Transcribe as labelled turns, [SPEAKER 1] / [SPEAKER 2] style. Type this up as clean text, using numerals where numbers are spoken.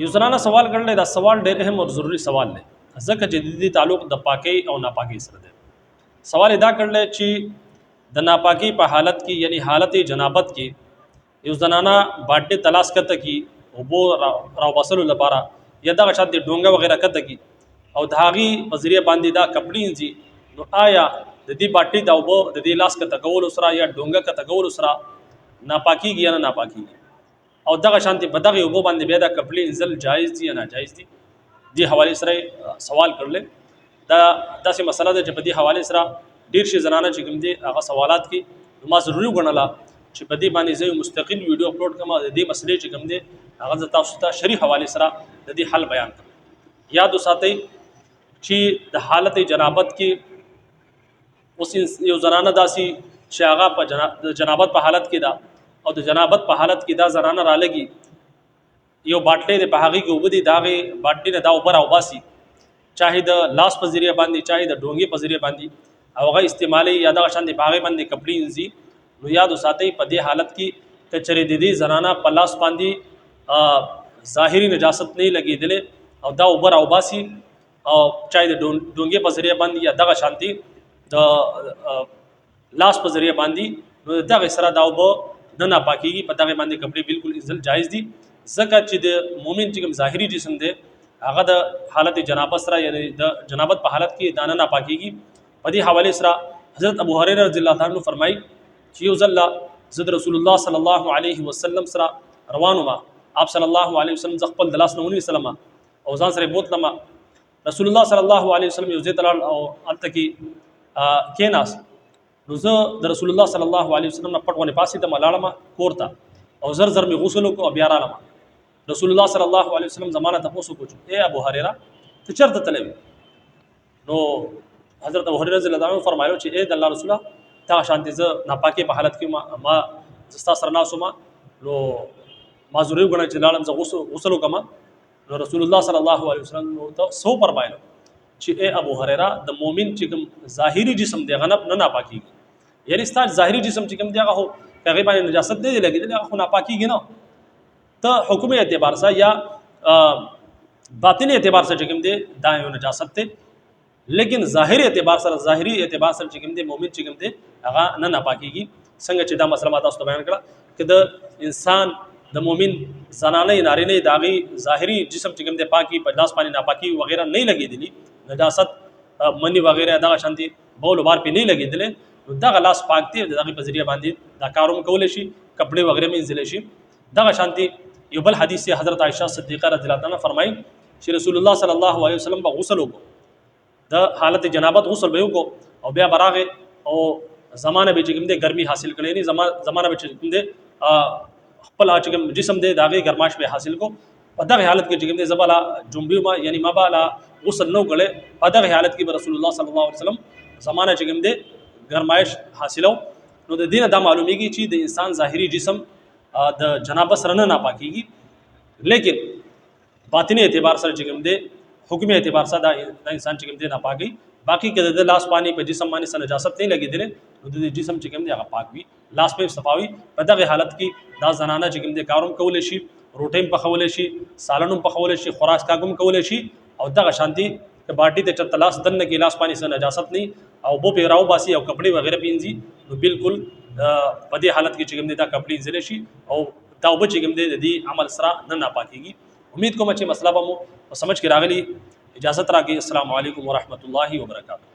[SPEAKER 1] یو زنانه سوال کړل، دا سوال ډېر اهم او ضروری سوال دی ځکه چې د دې تعلق د پاکۍ او ناپاکۍ سره دی. سوال دا کړل چې د ناپاکۍ په حالت کې یعنی حالت جنابت کې یو زنانه باټې تلاش کته کی او بو راو بسلو لپاره یا دغه شات د ډونګه وغیرہ کته کی او د هغې په ذریعه باندې دا کپړې انځي، نو آیا د دې باټې د اوبو د دې لاس کته کولو سره یا ډونګه کته کولو سره ناپاکیږي یا نه ناپاکیږي؟ او دغه شانتي په دغه اوبو باندې بیا دا کپړې انځل جایز دي یا ناجایز دي؟ دې حوالې سره سوال کړل. دا داسې مسله ده چې په دې حوالې سره ډېر شي زنانه چې کوم دي هغه سوالات کې ما ضروري ګڼله چې په دې باندې زه مستقل ویډیو اپلوډ کړم د دې مسلې چې کوم دي هغه زه تاسو ته شرعي حوالې سره د دې حل بیان کړم. یاد وساتئ چې د حالت جنابت کې اوس یو زنانه داسې چې هغه په جنابت په حالت کې ده او د جنابت په حالت کې دا زنانه را لګي یو باټلې د په هغې کې اوبه دي د هغې باټلې نه دا اوبه راوباسي، چاهې د لاس په ذریعه باندې چاهې د ډونګې په ذریعه باندې او هغه استعمالي یا دغه شان د په هغې باندې کپړې انځي. نو یاد وساتئ په دې حالت کې که چېرې د دې زنانه په لاس باندې ظاهري نجاست نه لګېدلې او دا اوبه راوباسي او چاهې د ډونګې په ذریعه باندې یا دغه شانتي د لاس په ذریعه باندې، نو دغه سره دا اوبه نه ناپاکیږي، په دغه باندې کپړې بالکل انځل جایز دي ځکه چې د مؤمن چې کوم ظاهري جسم دی هغه د حالت جنابت سره یعنی د جنابت په حالت کې دا نه ناپاکیږي. په دې حوالې سره حضرت ابو هريره رضی الله عنه فرمایي چې یو ځل زه د رسول الله صلی الله علیه وسلم سره روان وم، آپ صلی الله علیه وسلم ز خپل د لاس نه ونیو سلام او ځان سره بوتلم. رسول الله صلی الله علیه وسلم یو ځای ته لاړ او هلته کې کېناست، نو زه د رسول الله صلی الله علیه وسلم نه پټ ونې پاسېدم لاړم کور ته او زر زر مې غسل وکړو او بیا رالم. رسول الله صلی الله علیه وسلم زمانه تاسو کو چې اے ابو هريره ته چرته تللی؟ نو حضرت ابو هريره رضی الله عنه فرمایلو چې اے د الله رسوله تا شانتي زه ناپاکي په حالت کې ما زستا سره ناسو ما نو ما ضروري غواړم چې لاړم زه غسل وکم. نو رسول الله صلی الله علیه وسلم ته سو فرمایلو چې اے ابو هريره د مؤمن چې کوم ظاهري جسم دی غنب نه ناپاکیږي، یعنی ستاسو ظاهري جسم چې کوم دی هغه هغه باندې نجاست نه لګیدل هغه خو ناپاکیږي نه، ته حکم اعتبار سره یا باطنی اعتبار سره چې کوم دی دا یو نجاست دی، لیکن ظاهري اعتبار سره چې کوم دی مؤمن چې کوم دی هغه نه ناپاکیږي. څنګه چې دا مسله ما تاسو ته بیان کړه چې د انسان د مؤمن زنانه نارینه د هغې ظاهري جسم چې کوم دی پاکي په لاس باندې ناپاکي وغیرہ نه لګېدلي، نجاست منی وغیرہ دغه شانتي بول بار پې نه لګېدلی، نو دغه لاس پاک دی، د هغې په ذریعه باندې دا کار هم کولی شي، کپړې وغیرہ هم انځلی شي. دغه شانتي یو بل حدیث حضرت عائشہ صدیقه رضی الله عنها فرمایي چې رسول الله صلی الله علیه وسلم به غسل وکړو، د حالت جنابت غسل به وکړو او بیا به راغې او زمانه به چې کوم دی ګرمي حاصل کړی نه زمانه به چې کوم دی خپل چې کوم جسم دی د هغې ګرماش به حاصل کو. په دغه حالت کې چې کوم دی زه به جنبي ما یعنی ما به غسل نه وکړی، په دغه حالت کې به رسول الله صلی الله علیه وسلم زمانه چې کوم دی ګرمایش حاصلو. نو د دې نه دا معلومیږي چې د انسان ظاهري جسم د جنابت سره نه ناپاکیږي، لیکن باطنی اعتبار سره چې کوم دی حکم اعتبار سره دا انسان چې کوم دی ناپاکي. باقي که د لاس باندې په جسم باندې سره نجاست نه لګېدلی نو د جسم چې کوم دی هغه پاک وي، لاس په صفاوي. په دغه حالت کې دا زنانه چې کوم دی کار هم کولی شي، روټۍ هم پخولی شي، سالن هم پخولی شي، خوراک کاږ هم کولی شي او دغه شانتي که باټي ته چېرته لاس دننه کې لاس باندې سره نجاست نه او اوبو پې راوباسي او کپړې وغیرہ پې انځي، نو بالکل په دې حالت کې چې کوم دی دا کپړې انځلی شي او دا اوبه چې کوم دی د دې عمل سره نه ناپاکیږي. امید کوم چې مسله به مو په سمجھ کې راغلی. اجازت راکړئ. السلام علیکم ورحمۃ اللہ وبرکاتہ.